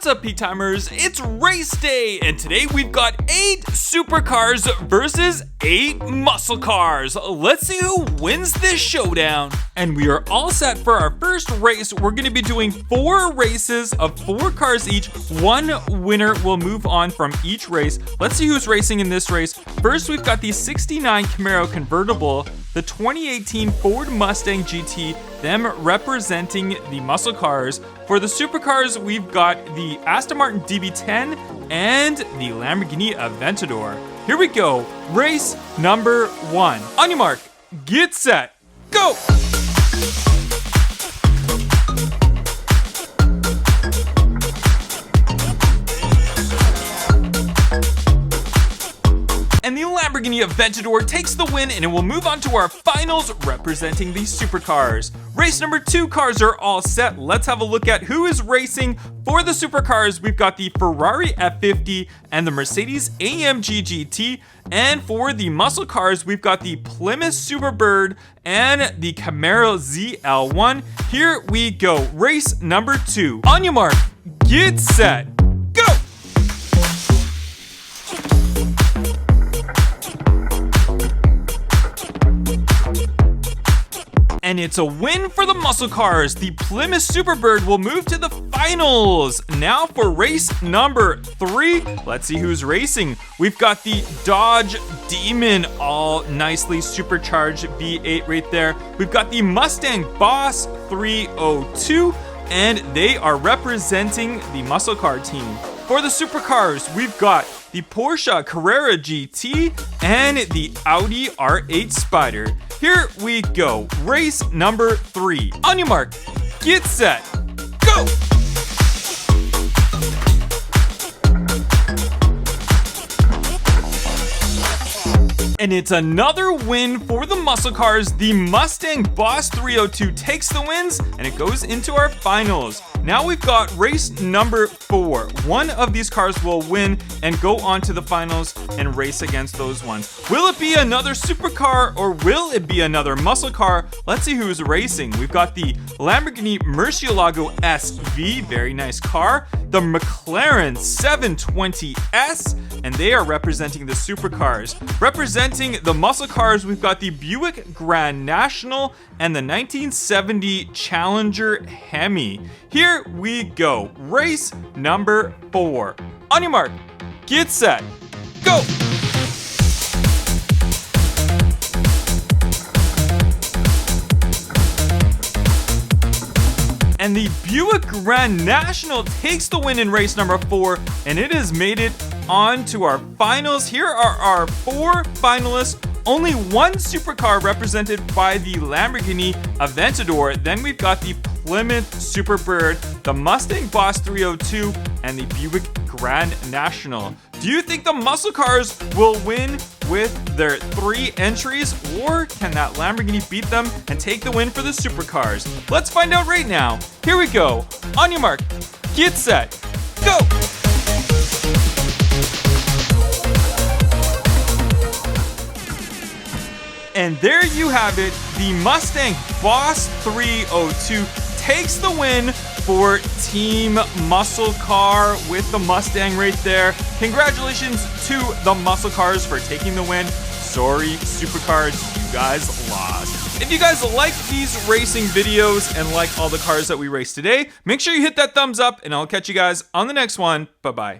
What's up, Peak Timers? It's race day, and today we've got 8 supercars versus 8 muscle cars. Let's see who wins this showdown. And we are all set for our first race. We're going to be doing 4 races of 4 cars each. One winner will move on from each race. Let's see who's racing in this race. First, we've got the 69 Camaro convertible, the 2018 Ford Mustang GT, them representing the muscle cars. For the supercars, we've got the Aston Martin DB10 and the Lamborghini Aventador. Here we go, race number 1. On your mark, get set, go! And the Lamborghini Aventador takes the win, and it will move on to our finals representing the supercars. Race number 2 cars are all set. Let's have a look at who is racing. For the supercars, we've got the Ferrari F50 and the Mercedes AMG GT. And for the muscle cars, we've got the Plymouth Superbird and the Camaro ZL1. Here we go, race number 2. On your mark, get set, go! And it's a win for the muscle cars. The Plymouth Superbird will move to the finals. Now for race number 3, let's see who's racing. We've got the Dodge Demon, all nicely supercharged V8 right there. We've got the Mustang Boss 302, and they are representing the muscle car team. For the supercars, we've got the Porsche Carrera GT and the Audi R8 Spider. Here we go, race number 3. On your mark, get set, go! And it's another win for the muscle cars. The Mustang Boss 302 takes the wins, and it goes into our finals. Now we've got race number 4. One of these cars will win and go on to the finals and race against those ones. Will it be another supercar or will it be another muscle car? Let's see who's racing. We've got the Lamborghini Murcielago SV, very nice car. The McLaren 720S, and they are representing the supercars. Representing the muscle cars, we've got the Buick Grand National and the 1970 Challenger Hemi. Here we go, race number 4. On your mark, get set, go! And the Buick Grand National takes the win in race number 4, and it has made it on to our finals. Here are our 4 finalists. Only one supercar represented by the Lamborghini Aventador. Then we've got the Plymouth Superbird, the Mustang Boss 302, and the Buick Grand National. Do you think the muscle cars will win with their 3 entries, or can that Lamborghini beat them and take the win for the supercars? Let's find out right now. Here we go. On your mark, get set, go! And there you have it. The Mustang Boss 302 takes the win for Team Muscle Car with the Mustang right there. Congratulations to the Muscle Cars for taking the win. Sorry, Supercars, you guys lost. If you guys like these racing videos and like all the cars that we raced today, make sure you hit that thumbs up, and I'll catch you guys on the next one. Bye-bye.